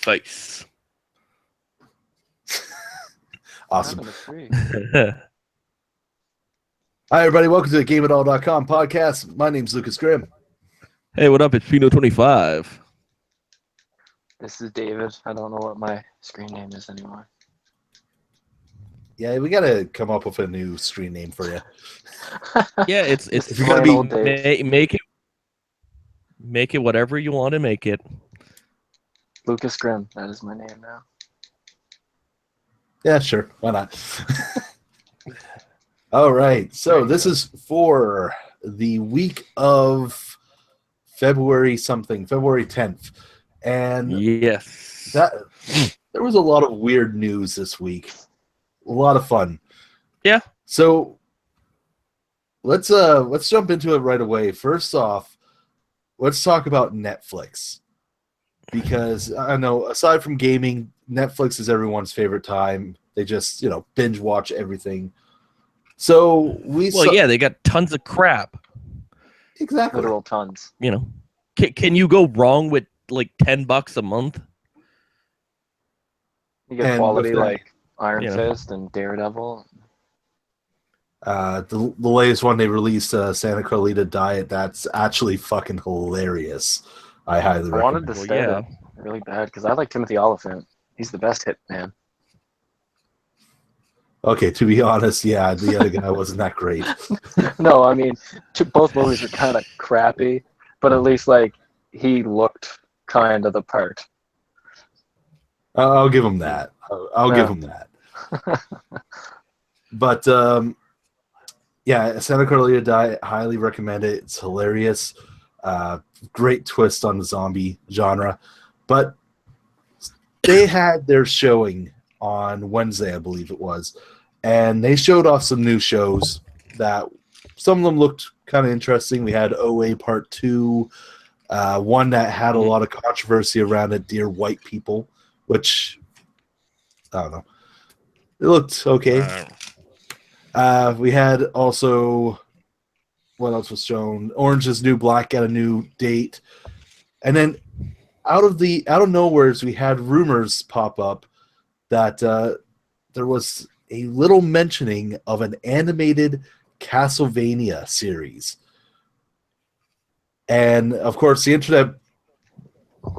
face. Awesome. Hi, everybody. Welcome to the GameItAll.com podcast. My name's Lucas Grimm. Hey, what up? It's Pino25. This is David. I don't know what my screen name is anymore. Yeah, we gotta come up with a new screen name for you. Yeah, it's If you're gonna be make it whatever you want to make it. Lucas Grimm. That is my name now. Yeah, sure. Why not? All right. So this is for the week of February 10th. And yes, there was a lot of weird news this week. A lot of fun. Yeah. So let's jump into it right away. First off, let's talk about Netflix. Because I know aside from gaming, Netflix is everyone's favorite time. They just, binge watch everything. So they got tons of crap. Exactly. Literal tons. Can you go wrong with like $10 a month? You get quality like Iron Fist and Daredevil. The latest one they released, Santa Clarita Diet, that's actually fucking hilarious. I highly recommend. I wanted to stay there really bad because I like Timothy Oliphant. He's the best hitman. Okay, to be honest, yeah, the other guy wasn't that great. No, I mean, both movies are kind of crappy, but at least he looked kind of the part. I'll give him that. I'll give him that. But Santa Clarita Diet, highly recommend it. It's hilarious. Great twist on the zombie genre. But they had their showing on Wednesday, I believe it was, and they showed off some new shows that some of them looked kind of interesting. We had OA Part 2, one that had a lot of controversy around it, Dear White People, which, I don't know. It looked okay. We had also, what else was shown? Orange is New Black got a new date. And then out of nowhere, we had rumors pop up that there was a little mentioning of an animated Castlevania series. And, of course, the internet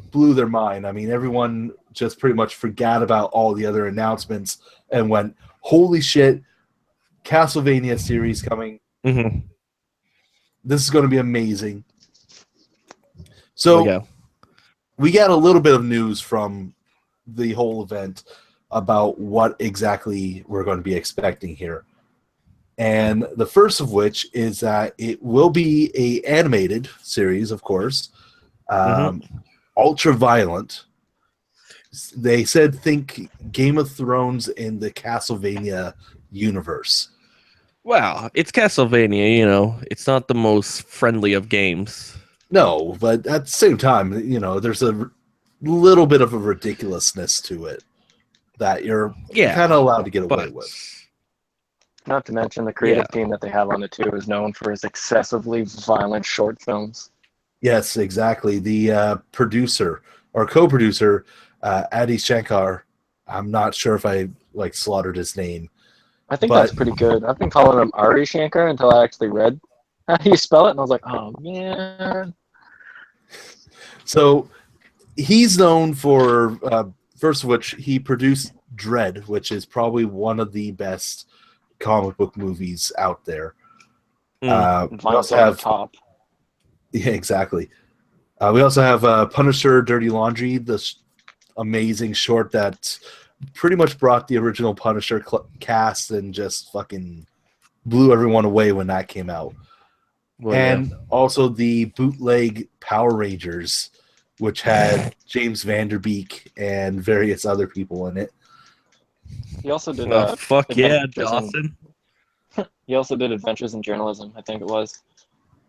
blew their mind. I mean, everyone just pretty much forgot about all the other announcements and went, holy shit, Castlevania series coming. Mm-hmm. This is going to be amazing. So we got a little bit of news from the whole event about what exactly we're going to be expecting here. And the first of which is that it will be an animated series, of course. Ultra Violent. They said think Game of Thrones in the Castlevania universe. Well, it's Castlevania, it's not the most friendly of games. No, but at the same time, there's a little bit of a ridiculousness to it that you're kind of allowed to get away with. Not to mention the creative team that they have on it too is known for his excessively violent short films. Yes, exactly. The producer or co-producer, Adi Shankar, I'm not sure if I slaughtered his name. I think that's pretty good. I've been calling him Ari Shankar until I actually read how you spell it, and I was like, oh, man. So he's known for, first of which, he produced Dread, which is probably one of the best comic book movies out there. We also have top. Yeah, exactly. We also have Punisher Dirty Laundry, this amazing short that pretty much brought the original Punisher cast and just fucking blew everyone away when that came out. Also the bootleg Power Rangers, which had James Vanderbeek and various other people in it. He also did Dawson. He also did Adventures in Journalism, I think it was.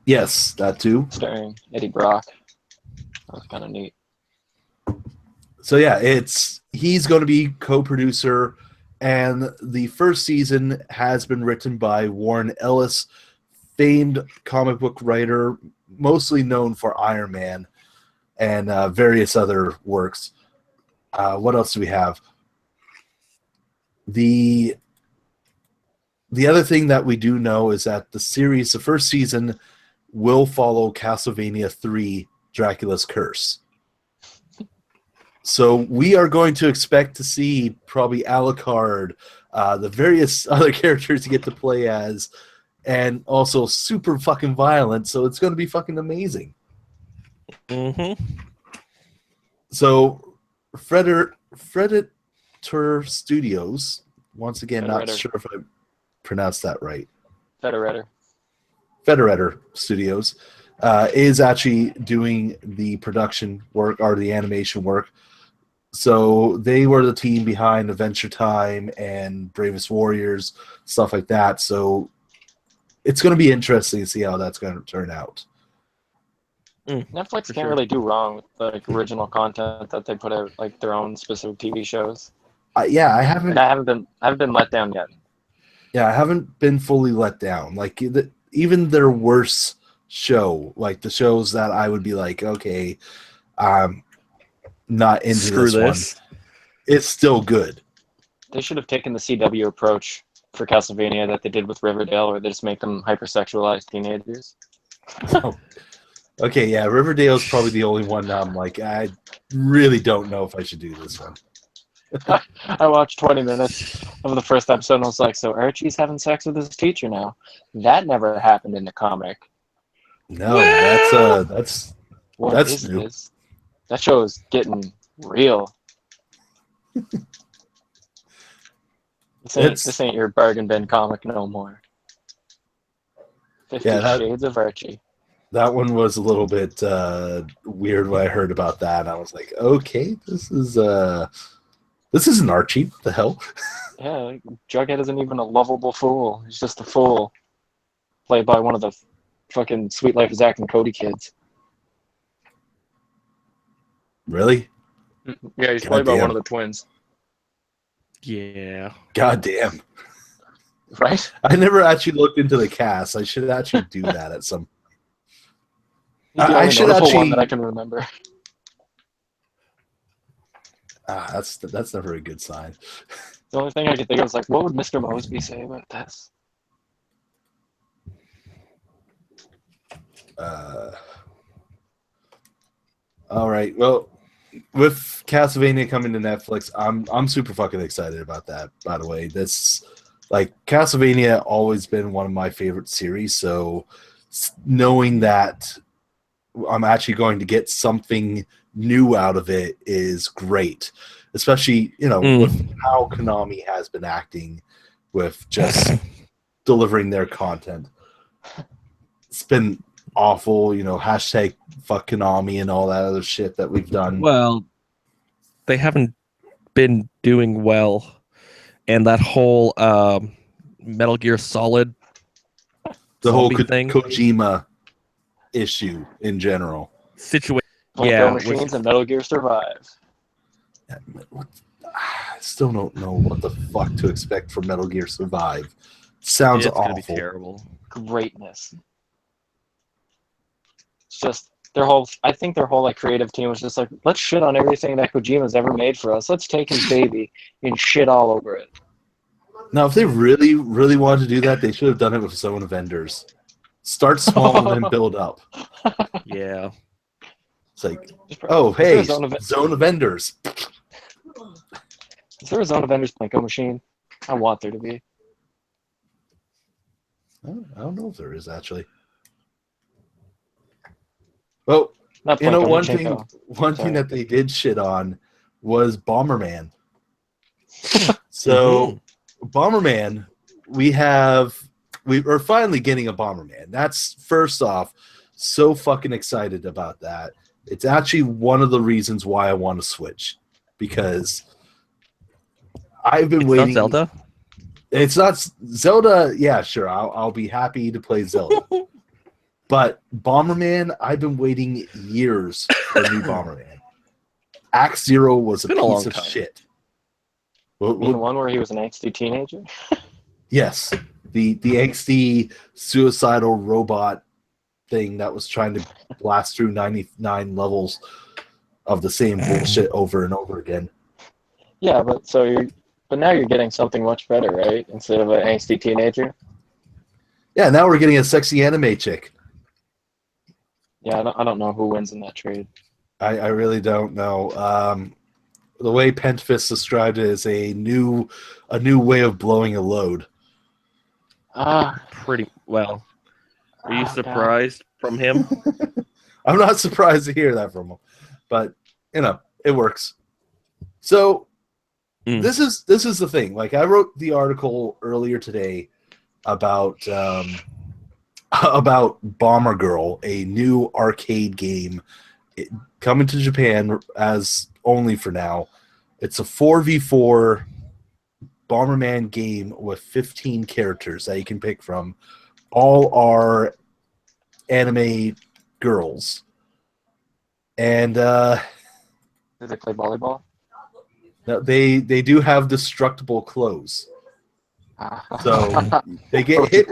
Yes, that too. Starring Eddie Brock. That was kind of neat. So he's going to be co-producer, and the first season has been written by Warren Ellis, famed comic book writer, mostly known for Iron Man and various other works. What else do we have? The other thing that we do know is that the series, the first season, will follow Castlevania 3 Dracula's Curse. So we are going to expect to see probably Alucard, the various other characters you get to play as, and also super fucking violent, so it's going to be fucking amazing. Mm-hmm. So Predator Studios, once again, not Federator. sure if I pronounced that right. Federator. Studios is actually doing the production work or the animation work. So they were the team behind Adventure Time and Bravest Warriors, stuff like that. So it's going to be interesting to see how that's going to turn out. Netflix can't really do wrong with like original content that they put out, like their own specific TV shows. Yeah, I haven't. And I haven't been let down yet. Yeah, I haven't been fully let down. Like even their worst show, like the shows that I would be like, okay, not into Screw this one. It's still good. They should have taken the CW approach for Castlevania that they did with Riverdale, where they just make them hypersexualized teenagers. Okay, yeah, Riverdale's probably the only one I'm like, I really don't know if I should do this one. I watched 20 minutes of the first episode and I was like, so Archie's having sex with his teacher now. That never happened in the comic. No, that's What That's is new. this? That show is getting real. This ain't your bargain bin comic no more. 50 Shades of Archie. That one was a little bit weird when I heard about that. I was like, okay, this is an Archie. What the hell? Yeah, like, Jughead isn't even a lovable fool. He's just a fool. Played by one of the fucking Sweet Life of Zack and Cody kids. Really? Yeah, he's played by one of the twins. Yeah. God damn. Right? I never actually looked into the cast. I should actually do that at some. He's the I only should notable one actually. that I can remember. That's never a good sign. The only thing I could think of was like, what would Mr. Mosby say about this? All right. Well, with Castlevania coming to Netflix, I'm super fucking excited about that. By the way, this like Castlevania always been one of my favorite series. So knowing that I'm actually going to get something new out of it is great. Especially, with how Konami has been acting with just delivering their content. It's been awful, hashtag fuck Konami and all that other shit that we've done. Well, they haven't been doing well. And that whole Metal Gear Solid the whole thing. Kojima issue in general. Situation. Yeah, Machines and Metal Gear Survive. I still don't know what the fuck to expect from Metal Gear Survive. Sounds it's awful. Gonna be terrible. Greatness. It's just I think their whole like creative team was just like, let's shit on everything that Kojima's ever made for us. Let's take his baby and shit all over it. Now, if they really, really wanted to do that, they should have done it with Zone of Enders. Start small and then build up. Yeah. It's like, oh, hey, Zone of Enders. Is there a Zone of Enders Plinko machine? I want there to be. I don't know if there is, actually. Well, Not Plinko, one thing that they did shit on was Bomberman. So, Bomberman, we're finally getting a Bomberman. That's, first off, so fucking excited about that. It's actually one of the reasons why I want to switch, because I've been waiting. Not Zelda? It's not Zelda. Yeah, sure. I'll be happy to play Zelda. But Bomberman, I've been waiting years for a new Bomberman. Act Zero was a piece of shit. The one where he was an angsty teenager? Yes. The angsty suicidal robot thing that was trying to blast through 99 levels of the same bullshit over and over again. Yeah, but now you're getting something much better, right? Instead of an angsty teenager. Yeah, now we're getting a sexy anime chick. Yeah, I don't know who wins in that trade. I really don't know. The way Pentfist described it is a new way of blowing a load. Pretty well. Are you God. surprised from him? I'm not surprised to hear that from him, but it works. So this is the thing. Like, I wrote the article earlier today about Bomber Girl, a new arcade game coming to Japan as only for now. It's a 4v4 Bomberman game with 15 characters that you can pick from. All are anime girls. And Do they play volleyball? they do have destructible clothes. So they get hit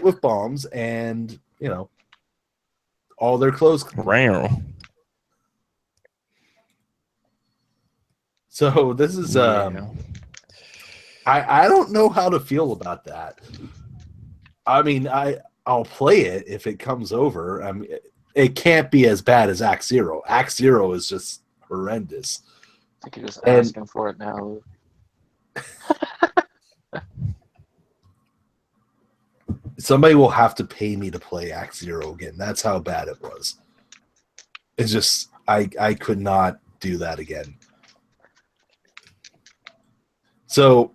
with bombs, and all their clothes. Wow. So this is I don't know how to feel about that. I mean, I'll play it if it comes over. I mean, it can't be as bad as Act Zero. Act Zero is just horrendous. I think you're just asking for it now. Somebody will have to pay me to play Act Zero again. That's how bad it was. It's just I could not do that again. So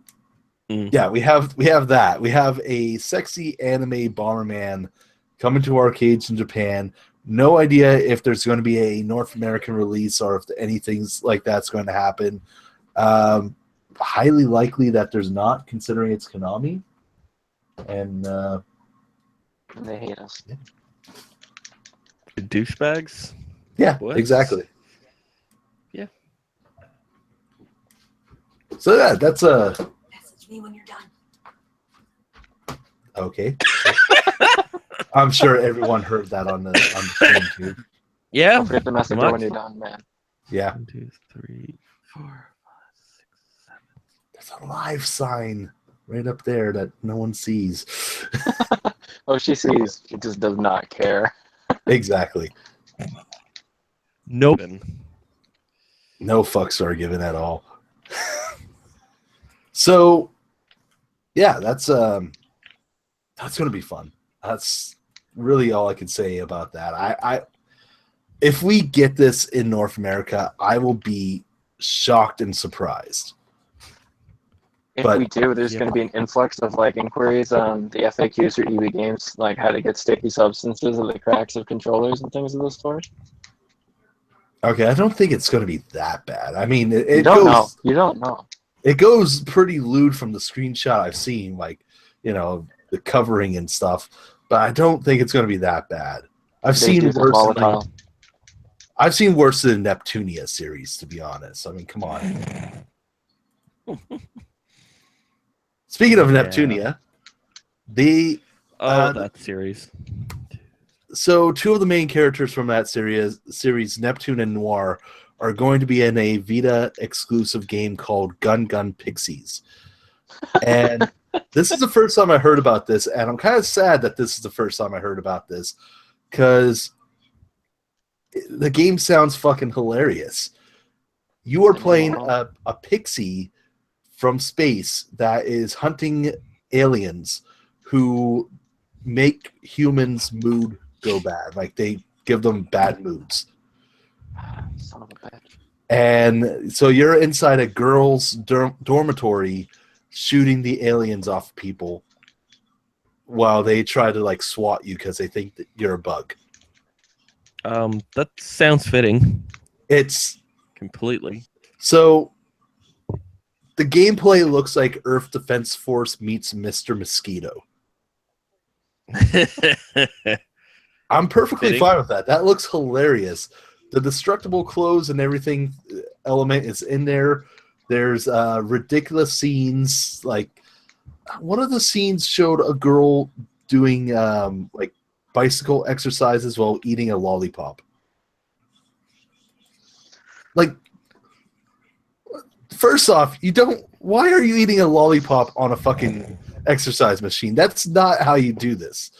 yeah, we have that. We have a sexy anime Bomberman coming to arcades in Japan. No idea if there's going to be a North American release or if anything like that's going to happen. Highly likely that there's not, considering it's Konami. And they hate us. Douchebags? Yeah, What? exactly. Yeah. So yeah, that's a... Message me when you're done. Okay. I'm sure everyone heard that on the stream too. Yeah. Don't forget the message when you're done, man. Yeah. 1, 2, 3, 4, 5, 6, 7. There's a live sign right up there that no one sees. Oh, she sees. She just does not care. Exactly. Nope. No fucks are given at all. So, yeah, that's going to be fun. That's really all I can say about that. I if we get this in North America, I will be shocked and surprised. If we do, there's going to be an influx of inquiries on the FAQs for EB games, like how to get sticky substances or the cracks of controllers and things of this sort. Okay, I don't think it's going to be that bad. I mean, You don't know. It goes pretty lewd from the screenshot I've seen, the covering and stuff. But I don't think it's going to be that bad. I've seen worse than Neptunia series, to be honest. I mean, come on. Speaking of Neptunia, that series. So two of the main characters from that series, Neptune and Noir, are going to be in a Vita exclusive game called Gun Gun Pixies. And this is the first time I heard about this, and I'm kind of sad that this is the first time I heard about this, because the game sounds fucking hilarious. You are playing a pixie from space that is hunting aliens who make humans' mood go bad. Like, they give them bad moods. Son of a bitch. And so you're inside a girls' dormitory shooting the aliens off people while they try to swat you because they think that you're a bug. That sounds fitting. It's completely. So the gameplay looks like Earth Defense Force meets Mr. Mosquito. I'm perfectly fine with that. That looks hilarious. The destructible clothes and everything element is in there. There's ridiculous scenes. Like, one of the scenes showed a girl doing bicycle exercises while eating a lollipop. Like, First off, you don't. Why are you eating a lollipop on a fucking exercise machine? That's not how you do this.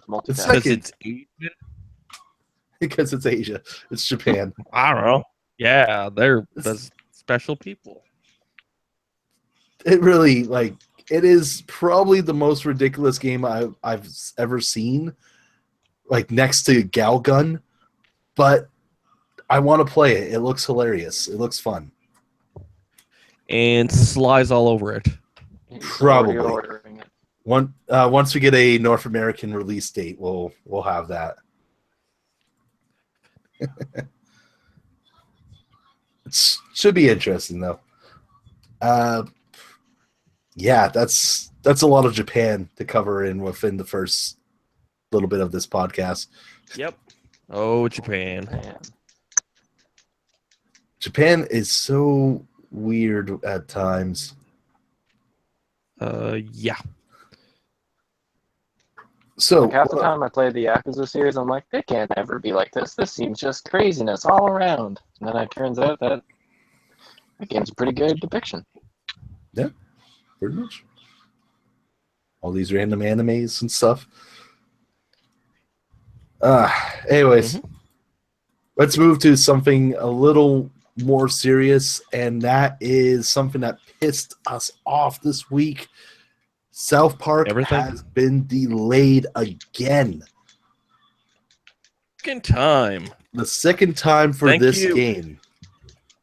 Multitasking. Because Second, it's Asian. because it's Asia, it's Japan. I don't know. Yeah, they're the special people. It really it is probably the most ridiculous game I've ever seen, like next to Galgun, but I want to play it. It looks hilarious. It looks fun. And Sly's all over it. He's Probably. already ordering it. Once we get a North American release date, we'll have that. It should be interesting though. Yeah, that's a lot of Japan to cover within the first little bit of this podcast. Yep. Oh, Japan. Man. Japan is so weird at times. Yeah. So Like half the time I play the Yakuza series, I'm like, it can't ever be like this. This seems just craziness all around. And then it turns out that game's a pretty good depiction. yeah, pretty much. All these random animes and stuff. Anyways, let's move to something a little more serious, and that is something that pissed us off this week. South Park has been delayed again. Second time. The second time for Thank this you. game.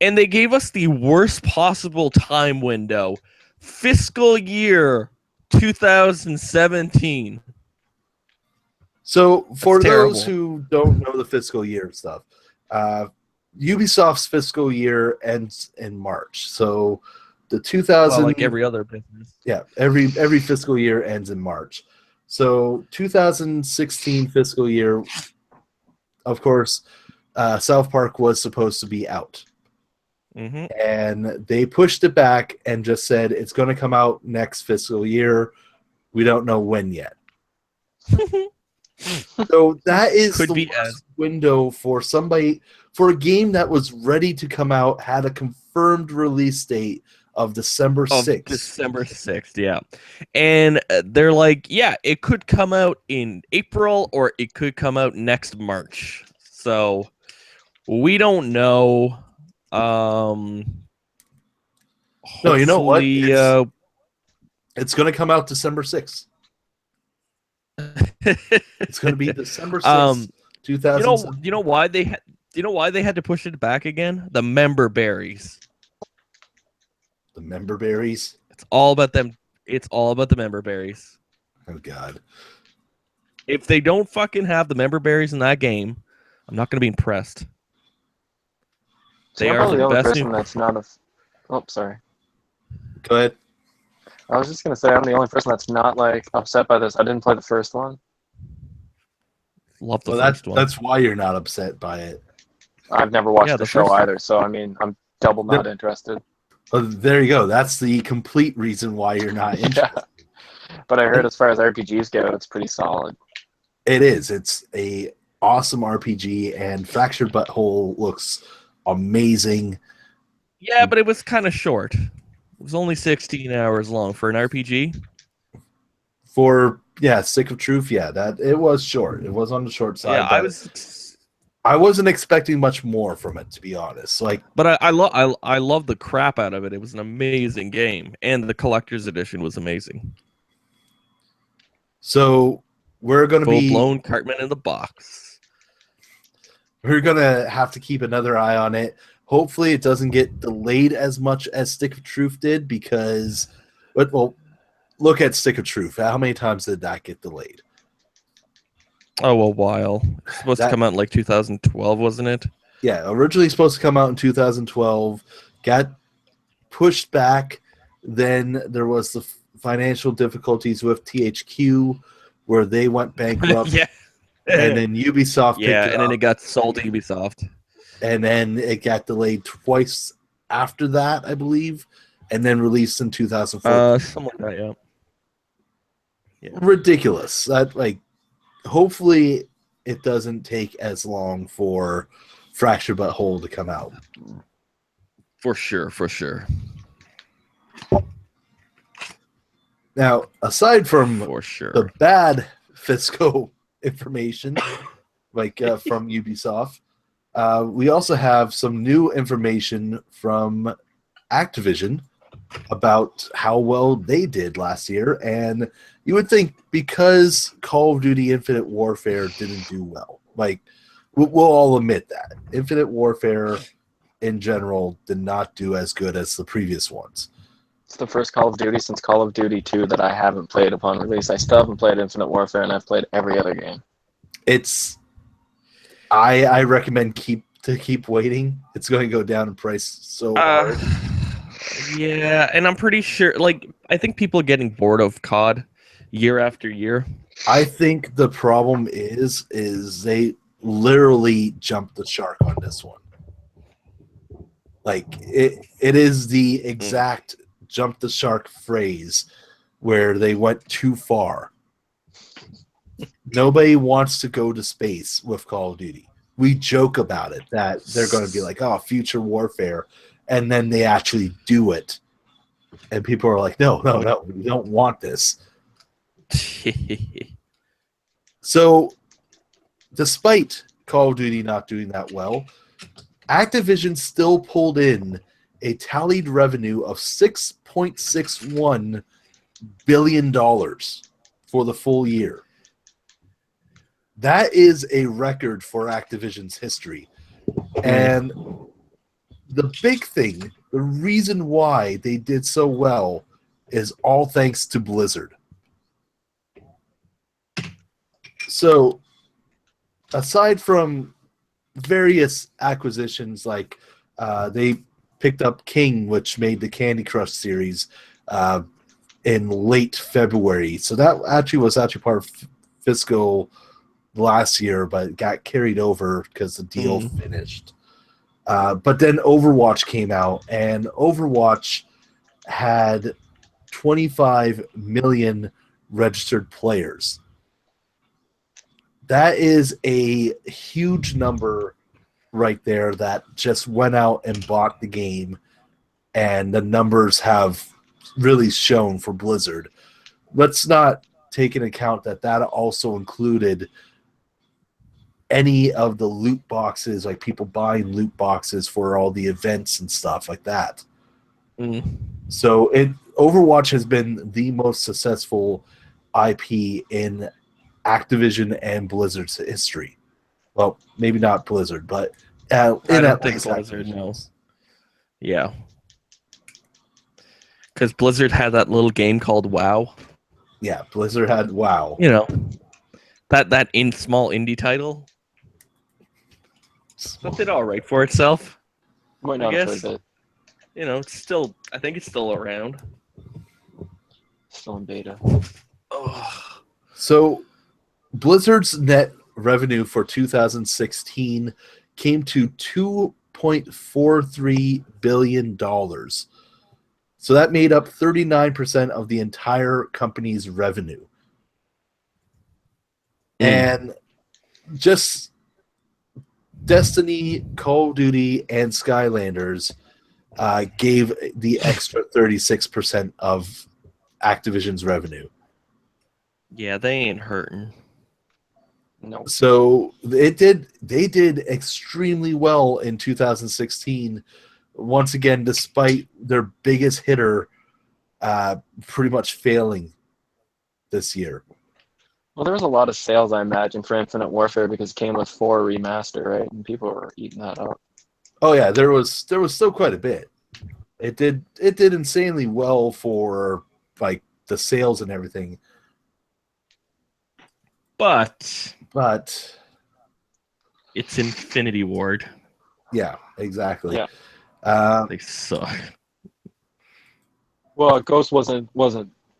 And they gave us the worst possible time window. Fiscal year 2017. So for That's those terrible. who don't know the fiscal year stuff, Ubisoft's fiscal year ends in March. So the 2000, Well, like every other business. yeah, every fiscal year ends in March. So 2016 fiscal year, of course, South Park was supposed to be out. Mm-hmm. And they pushed it back and just said it's going to come out next fiscal year. We don't know when yet. So that is Could the be worst window for a game that was ready to come out, had a confirmed release date of December 6th. December 6th, yeah. And they're like, yeah, it could come out in April or it could come out next March. So we don't know. No, you know what? It's going to come out December 6th. It's going to be December 6th, 2000. You know why they had to push it back again? The member berries. The member berries. It's all about them. It's all about the member berries. Oh God! If they don't fucking have the member berries in that game, I'm not going to be impressed. So I'm probably the only person that's not a. Oh, sorry. Go ahead. I was just gonna say I'm the only person that's not like upset by this. I didn't play the first one. Love the first one. That's why you're not upset by it. I've never watched the show either, so I mean I'm double not interested. Well, there you go. That's the complete reason why you're not interested. Yeah. But I heard as far as RPGs go, it's pretty solid. It is. It's a awesome RPG, and Fractured Butthole looks amazing. Yeah, but it was kind of short. It was only 16 hours long for an RPG. For Stick of Truth, that it was short. It was on the short side. Yeah, I wasn't expecting much more from it, to be honest. But I love the crap out of it. It was an amazing game, and the collector's edition was amazing. So we're going to be full-blown Cartman in the box. We're going to have to keep another eye on it. Hopefully it doesn't get delayed as much as Stick of Truth did, because, well, look at Stick of Truth. How many times did that get delayed? Oh, a while. It's supposed to come out in like 2012, wasn't it? Yeah, originally supposed to come out in 2012, got pushed back. Then there was the financial difficulties with THQ, where they went bankrupt. Yeah. And then Ubisoft picked it up. And then it got sold to Ubisoft. And then it got delayed twice after that, I believe, and then released in 2014. Something like that, yeah. Ridiculous. Hopefully it doesn't take as long for Fractured Butthole to come out. For sure. Now, aside from For sure. the bad fiscal information, like from Ubisoft, we also have some new information from Activision about how well they did last year. And you would think because Call of Duty Infinite Warfare didn't do well, like we'll all admit that Infinite Warfare in general did not do as good as the previous ones. It's the first Call of Duty since Call of Duty 2 that I haven't played upon release. I still haven't played Infinite Warfare, and I've played every other game. I recommend keep waiting. It's going to go down in price so hard. Yeah, and I'm pretty sure, like, I think people are getting bored of COD year after year. I think the problem is they literally jumped the shark on this one. Like, it is the exact jump the shark phrase where they went too far. Nobody wants to go to space with Call of Duty. We joke about it, that they're going to be like, oh, future warfare, and then they actually do it. And people are like, no, we don't want this. So, despite Call of Duty not doing that well, Activision still pulled in a tallied revenue of $6.61 billion for the full year. That is a record for Activision's history. And the big thing, the reason why they did so well is all thanks to Blizzard. So, aside from various acquisitions, like they picked up King, which made the Candy Crush series in late February. So that was actually part of fiscal last year, but it got carried over because the deal finished. But then Overwatch came out, and Overwatch had 25 million registered players. That is a huge number right there that just went out and bought the game, and the numbers have really shown for Blizzard. Let's not take into account that also included any of the loot boxes, like people buying loot boxes for all the events and stuff like that. So Overwatch has been the most successful IP in Activision and Blizzard's history. Well, maybe not Blizzard, but I don't think Blizzard knows. Yeah. Because Blizzard had that little game called WoW. Yeah, Blizzard had WoW. You know, that small indie title. That did all right for itself. Might not have heard it. You know, I think it's still around. Still in beta. So, Blizzard's net revenue for 2016 came to $2.43 billion. So that made up 39% of the entire company's revenue. And just Destiny, Call of Duty, and Skylanders gave the extra 36% of Activision's revenue. Yeah, they ain't hurting. No. So they did extremely well in 2016. Once again, despite their biggest hitter pretty much failing this year. Well, there was a lot of sales, I imagine, for Infinite Warfare because it came with 4 remaster, right? And people were eating that up. Oh yeah, there was still quite a bit. It did insanely well for like the sales and everything. But it's Infinity Ward. Yeah, exactly. Yeah. They suck. Well, Ghost wasn't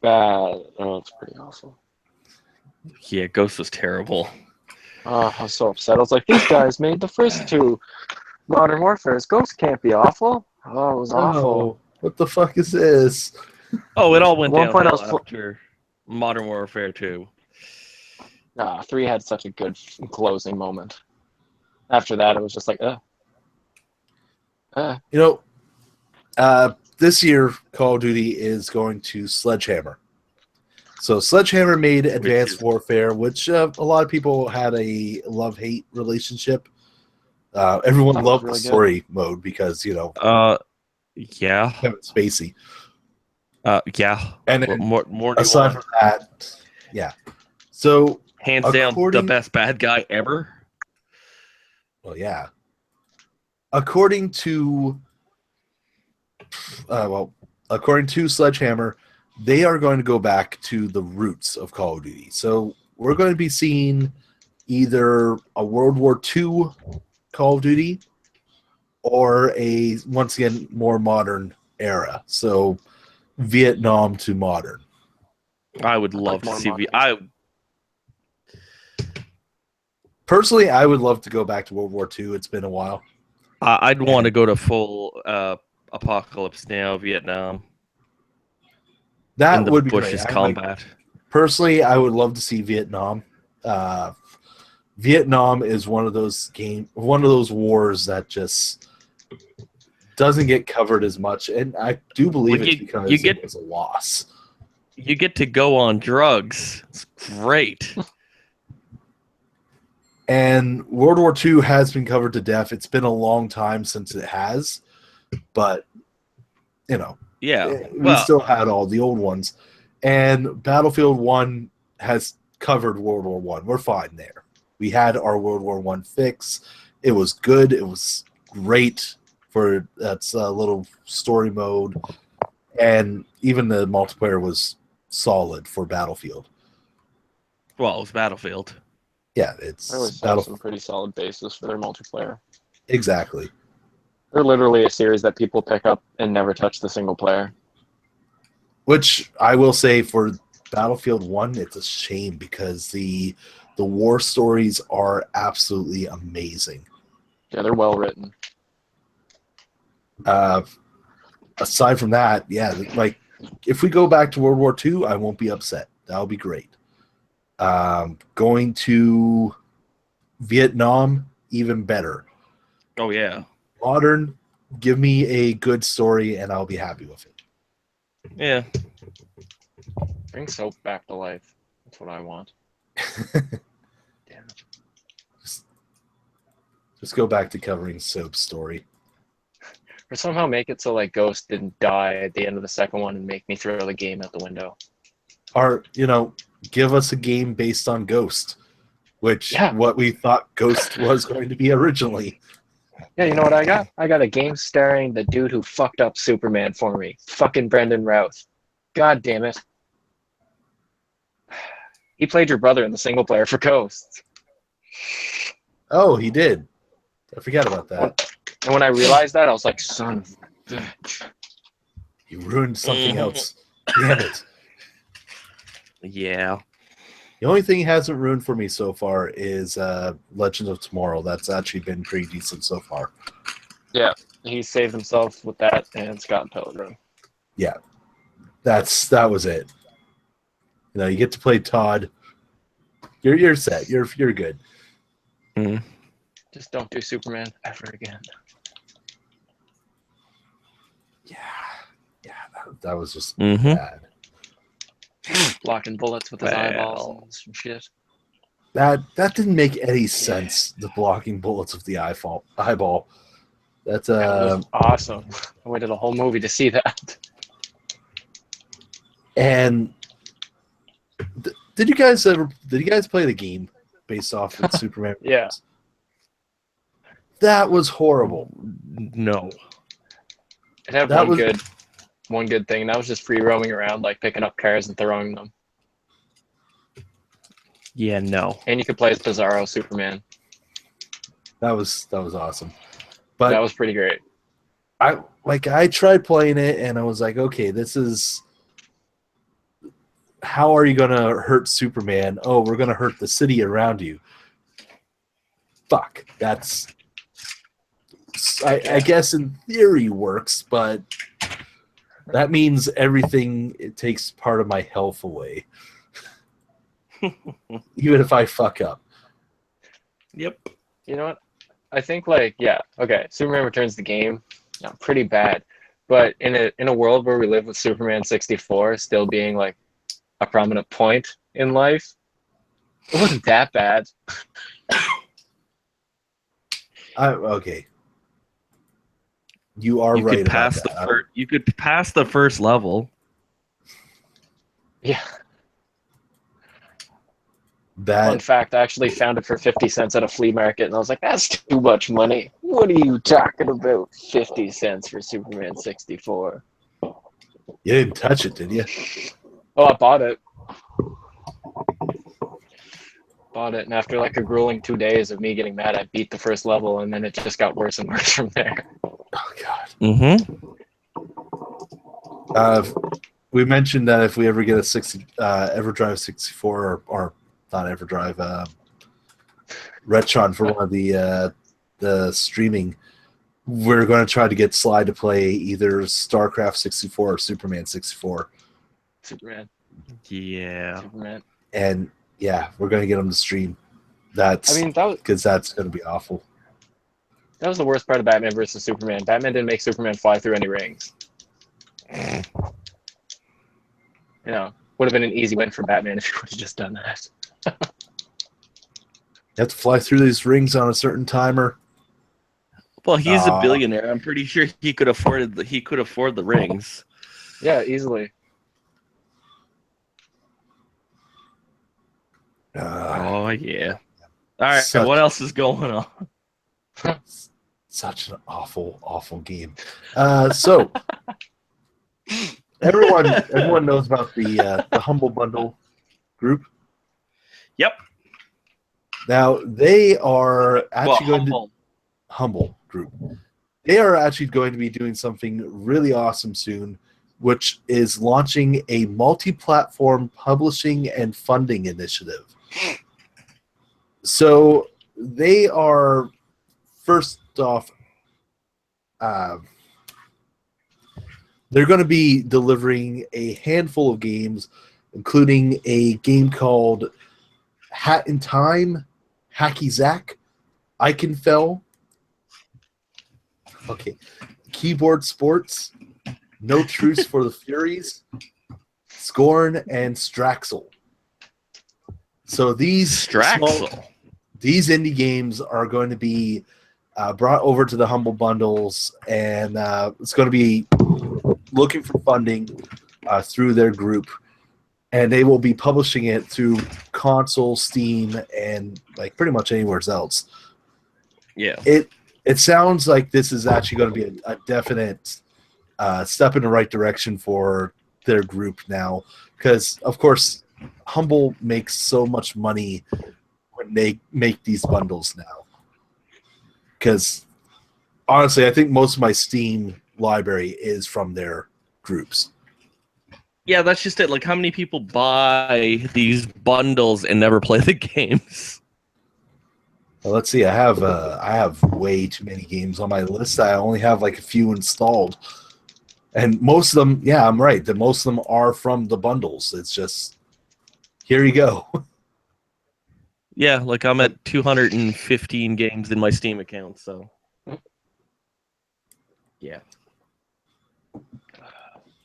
bad. Oh, it's pretty awful. Yeah, Ghost was terrible. I was so upset. I was like, these guys made the first 2 Modern Warfares. Ghost can't be awful. Oh, it was awful. What the fuck is this? Oh, it all went At one point downhill after Modern Warfare 2. 3 had such a good closing moment. After that, it was just like, this year Call of Duty is going to Sledgehammer. So Sledgehammer made Advanced is- Warfare, which a lot of people had a love-hate relationship. Everyone That was loved the really good. story mode because, you know, Yeah. Kevin Spacey. Yeah. And What then, more do you aside want? from that, yeah. So, Hands down, the according, best bad guy ever. well, yeah. According to, according to Sledgehammer, they are going to go back to the roots of Call of Duty. So we're going to be seeing either a World War II Call of Duty or a, once again, more modern era. So Vietnam to modern. I would I'd love like to more see. modern. Personally, I would love to go back to World War II. It's been a while. I'd want to go to full apocalypse now, Vietnam, That in the would be Bush's great. combat. Personally, I would love to see Vietnam. Vietnam is one of those wars that just doesn't get covered as much, and I do believe Well, it's because it was a loss. You get to go on drugs. It's great. And World War II has been covered to death. It's been a long time since it has, but you know, Yeah. we Well, still had all the old ones. And Battlefield 1 has covered World War 1. We're fine there. We had our World War 1 fix. It was good. It was great for that little story mode. And even the multiplayer was solid for Battlefield. well, it was Battlefield. Yeah, it's They always have some pretty solid basis for their multiplayer. Exactly. They're literally a series that people pick up and never touch the single player. Which I will say for Battlefield 1, it's a shame because the war stories are absolutely amazing. Yeah, they're well written. Aside from that, yeah, like if we go back to World War II, I won't be upset. That'll be great. Going to Vietnam, even better. Oh yeah. Modern, give me a good story and I'll be happy with it. Yeah. Bring soap back to life. That's what I want. Damn it. Just go back to covering Soap's story. Or somehow make it so like Ghost didn't die at the end of the second one and make me throw the game out the window. Or, give us a game based on Ghost, which what we thought Ghost was going to be originally. Yeah, you know what I got? I got a game starring the dude who fucked up Superman for me. Fucking Brendan Routh. God damn it. He played your brother in the single player for Ghost. Oh, he did. I forgot about that. And when I realized that, I was like, son of a bitch. You ruined something else. Damn it. Yeah. The only thing he hasn't ruined for me so far is Legend of Tomorrow. That's actually been pretty decent so far. Yeah, he saved himself with that and Scott Pilgrim. Yeah, that was it. You get to play Todd. You're set. You're good. Mm. Just don't do Superman ever again. Yeah, that was just Mhm. bad. Blocking bullets with his eyeballs and some shit. That didn't make any sense. The blocking bullets with the eyeball. That's That was awesome. I waited a whole movie to see that. And did you guys play the game based off of Superman? Yeah. That was horrible. No. It had one good thing, and that was just free roaming around, like picking up cars and throwing them. Yeah, no. And you could play as Bizarro Superman. That was awesome. But that was pretty great. I tried playing it and I was like, okay, this is how are you gonna hurt Superman? Oh, we're gonna hurt the city around you. Fuck. That's I guess in theory works, but that means everything it takes part of my health away. Even if I fuck up. Yep. You know what? I think Superman Returns the game, pretty bad. But in a world where we live with Superman 64 still being like a prominent point in life. It wasn't that bad. Okay. You are right about that. You could pass the first level. Yeah. Fun fact, I actually found it for 50 cents at a flea market, and I was like, that's too much money. What are you talking about? 50 cents for Superman 64. You didn't touch it, did you? Oh, I bought it. And after like a grueling 2 days of me getting mad, I beat the first level, and then it just got worse and worse from there. Oh, God. Mm-hmm. We mentioned that if we ever get a EverDrive 64 or not EverDrive, Retron for one of the streaming, we're going to try to get Sly to play either StarCraft 64 or Superman 64. Superman. Yeah. Superman. And yeah, we're going to get him to stream. Because that's going to be awful. That was the worst part of Batman versus Superman. Batman didn't make Superman fly through any rings. You know, would have been an easy win for Batman if he would have just done that. You have to fly through these rings on a certain timer. Well, he's a billionaire. I'm pretty sure he could afford the rings. Yeah, easily. Oh yeah. All right. What else is going on? Such an awful, awful game. So everyone knows about the Humble Bundle group. Yep. Now they are actually Humble group. They are actually going to be doing something really awesome soon, which is launching a multi-platform publishing and funding initiative. So they are, first off, they're going to be delivering a handful of games, including a game called Hat in Time, Hacky Zack, Eichenfell, Keyboard Sports, No Truce for the Furies, Scorn, and Straxel. So these indie games are going to be brought over to the Humble Bundles, and it's going to be looking for funding through their group, and they will be publishing it through console, Steam, and like pretty much anywhere else. Yeah. It sounds like this is actually going to be a definite step in the right direction for their group now, because of course Humble makes so much money when they make these bundles now. Because honestly, I think most of my Steam library is from their groups. Yeah, that's just it. Like, how many people buy these bundles and never play the games? Well, let's see. I have way too many games on my list. I only have like a few installed, and most of them, yeah, I'm right. That most of them are from the bundles. It's just here you go. Yeah, like I'm at 215 games in my Steam account. So, yeah.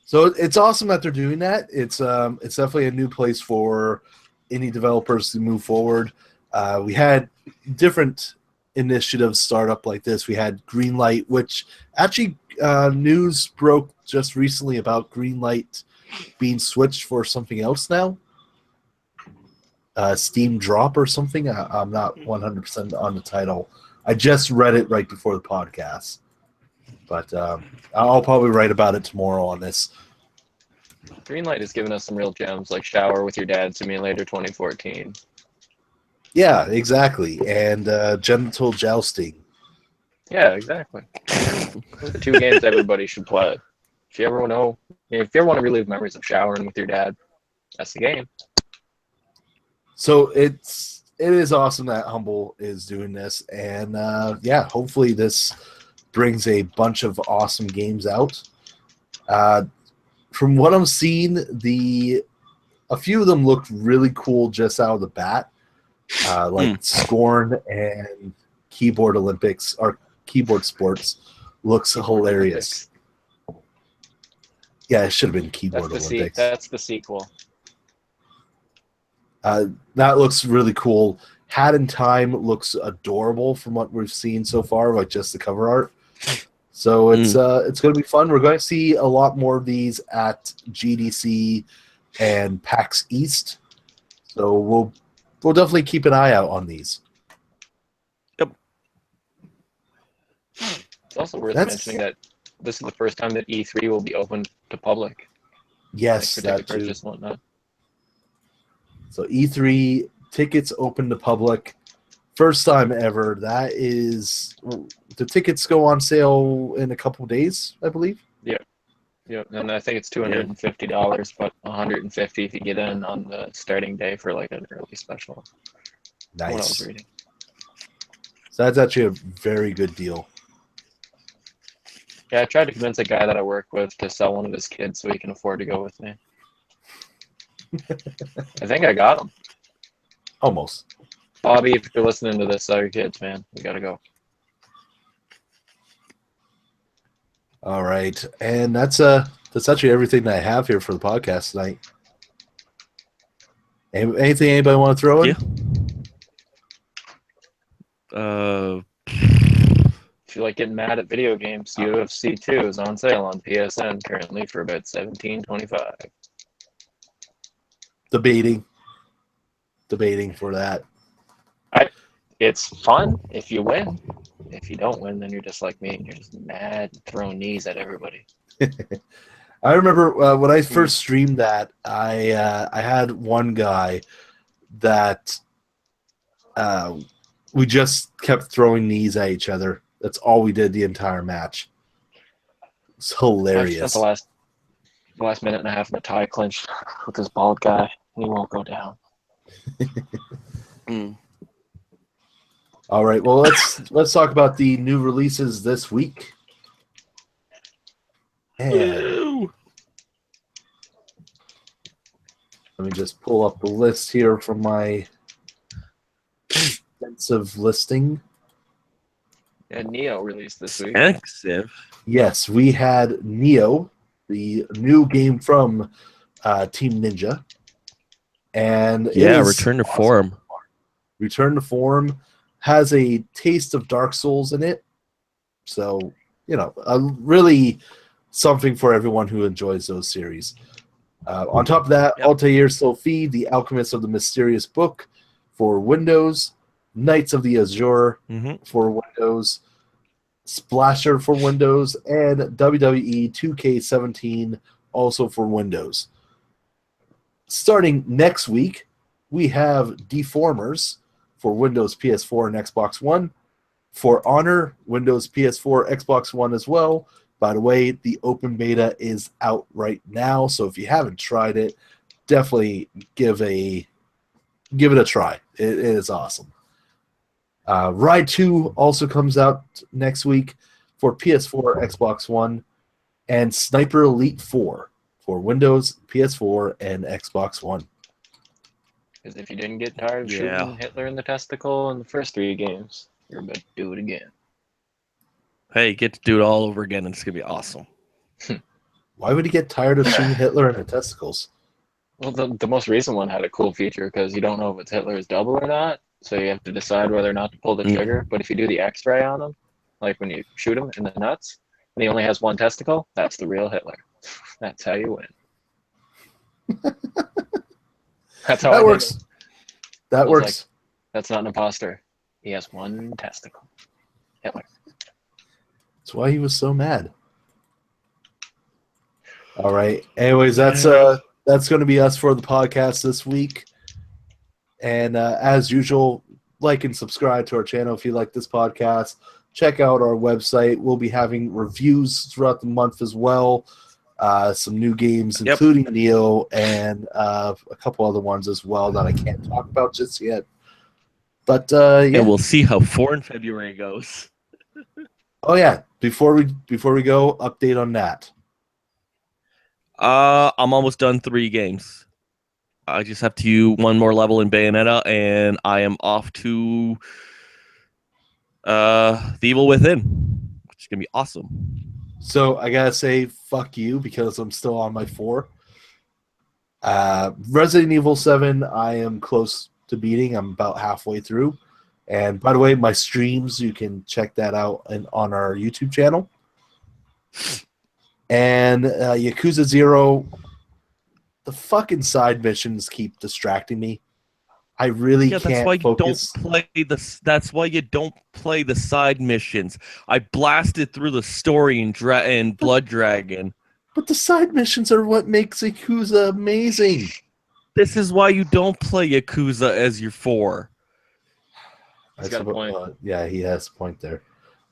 So it's awesome that they're doing that. It's definitely a new place for indie developers to move forward. We had different initiatives start up like this. We had Greenlight, which actually news broke just recently about Greenlight being switched for something else now. Steam Drop or something. I'm not 100% on the title. I just read it right before the podcast. But I'll probably write about it tomorrow on this. Greenlight has given us some real gems like Shower with Your Dad Simulator 2014. Yeah, exactly. And Genital Jousting. Yeah, exactly. Those are two games everybody should play. If you ever want to relive memories of showering with your dad, that's the game. So it is awesome that Humble is doing this, and yeah, hopefully this brings a bunch of awesome games out. From what I'm seeing, a few of them looked really cool just out of the bat, like Scorn and Keyboard Olympics or Keyboard Sports looks hilarious. Yeah, it should have been Keyboard Olympics. That's the sequel. That looks really cool. Hat in Time looks adorable from what we've seen so far, like just the cover art. So it's going to be fun. We're going to see a lot more of these at GDC and PAX East. So we'll definitely keep an eye out on these. Yep. It's also worth mentioning that this is the first time that E3 will be open to public. Yes, like, for that ticket too. purchase and whatnot. So E3 tickets open to public. First time ever. That is, the tickets go on sale in a couple of days, I believe. Yeah, and I think it's $250, but $150 if you get in on the starting day for like an early special. What I was Nice. reading. So that's actually a very good deal. Yeah, I tried to convince a guy that I work with to sell one of his kids so he can afford to go with me. I think I got him. Almost. Bobby, if you're listening to this, sell your kids, man. We gotta go. All right, and that's actually everything that I have here for the podcast tonight. Anything anybody want to throw in? If you like getting mad at video games, UFC 2 is on sale on PSN currently for about $17.25. Debating for that. It's fun if you win. If you don't win, then you're just like me and you're just mad and throwing knees at everybody. I remember when I first streamed that, I had one guy that we just kept throwing knees at each other. That's all we did the entire match. It's hilarious. I've spent the last minute and a half in a tie clinch with this bald guy, and he won't go down. All right, well let's talk about the new releases this week. And let me just pull up the list here from my extensive listing. And Neo released this week. Expensive. Yes, we had Neo, the new game from Team Ninja, and Return to Form. Return to Form has a taste of Dark Souls in it, so really something for everyone who enjoys those series. On top of that, Altair Sophie, The Alchemist of the Mysterious Book for Windows, Knights of the Azure for Windows, Splasher for Windows, and WWE 2K17 also for Windows. Starting next week, we have Deformers for Windows, PS4, and Xbox One. For Honor, Windows, PS4, Xbox One as well. By the way, the open beta is out right now, so if you haven't tried it, definitely give it a try. It is awesome. Ride 2 also comes out next week for PS4, Xbox One, and Sniper Elite 4 for Windows, PS4, and Xbox One. Because if you didn't get tired of shooting Hitler in the testicle in the first 3 games, you're about to do it again. Hey, get to do it all over again, and it's going to be awesome. Why would he get tired of shooting Hitler in the testicles? Well, the most recent one had a cool feature because you don't know if it's Hitler's double or not, so you have to decide whether or not to pull the trigger. But if you do the X-ray on him, like when you shoot him in the nuts, and he only has one testicle, that's the real Hitler. That's how you win. That's how that works. That works. Like, that's not an imposter. He has one testicle. Hitler. That's why he was so mad. All right. Anyways, that's going to be us for the podcast this week. And as usual, like and subscribe to our channel if you like this podcast. Check out our website. We'll be having reviews throughout the month as well. Some new games, including Neo, and a couple other ones as well that I can't talk about just yet. But and we'll see how 4 in February goes. Oh yeah! Before we go, update on that. I'm almost done 3 games. I just have to do one more level in Bayonetta, and I am off to The Evil Within, which is gonna be awesome. So I gotta say, fuck you, because I'm still on my 4. Resident Evil 7, I am close to beating. I'm about halfway through. And by the way, my streams, you can check that out on our YouTube channel. And Yakuza 0, the fucking side missions keep distracting me. I really can't focus. That's why you don't play the side missions. I blasted through the story in Blood Dragon. But the side missions are what makes Yakuza amazing. This is why you don't play Yakuza as your 4. He's got a point. Yeah, he has a point there.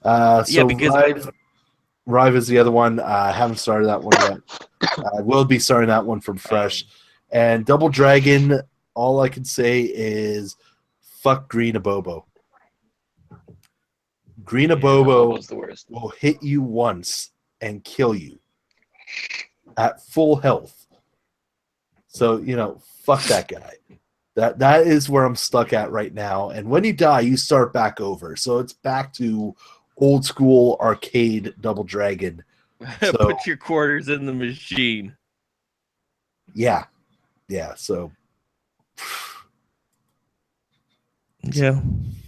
Because Rive is the other one. I haven't started that one yet. I will be starting that one from fresh. And Double Dragon, all I can say is fuck Green Abobo. Green Abobo will hit you once and kill you at full health. So, fuck that guy. That is where I'm stuck at right now. And when you die, you start back over. So it's back to old school arcade Double Dragon. So, put your quarters in the machine. Yeah. So. Yeah.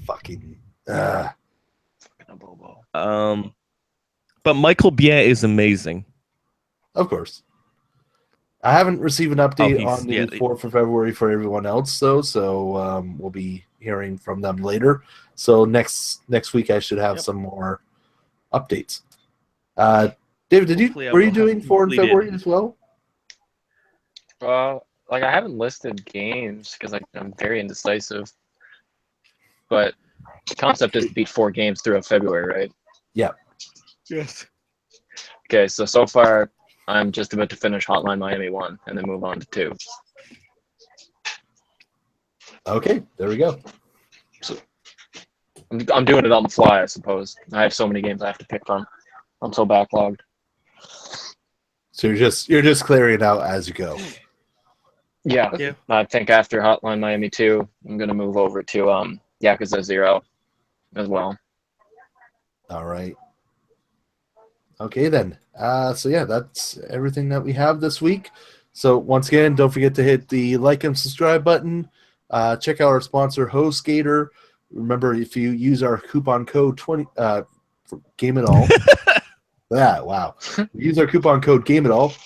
Fucking. But Michael Biehn is amazing. Of course. I haven't received an update on the 4th of February for everyone else, though, so we'll be hearing from them later. So next week I should have some more updates. David, were you doing 4 in February as well? I haven't listed games because I'm very indecisive. But the concept is to beat 4 games throughout February, right? Yeah. Yes. Okay, so far I'm just about to finish Hotline Miami 1 and then move on to 2. Okay, there we go. So I'm doing it on the fly, I suppose. I have so many games I have to pick from. I'm so backlogged. So you're just clearing it out as you go. Yeah. I think after Hotline Miami 2, I'm gonna move over to Yakuza 0 as well. All right. Okay, then. That's everything that we have this week. So once again, don't forget to hit the like and subscribe button. Check out our sponsor, HostGator. Remember, if you use our coupon code 20 for GameItAll. Wow. Use our coupon code GameItAll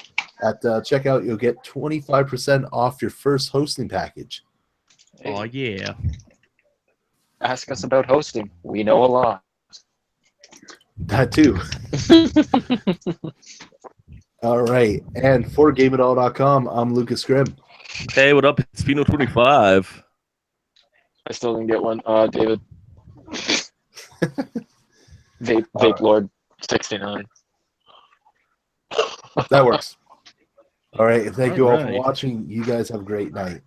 at checkout. You'll get 25% off your first hosting package. Oh yeah. Ask us about hosting. We know a lot. That too. All right. And for GameItAll.com, I'm Lucas Grimm. Hey, what up? It's Pino 25. I still didn't get one. David. Vape Lord 69. That works. All right. Thank you all for watching. You guys have a great night.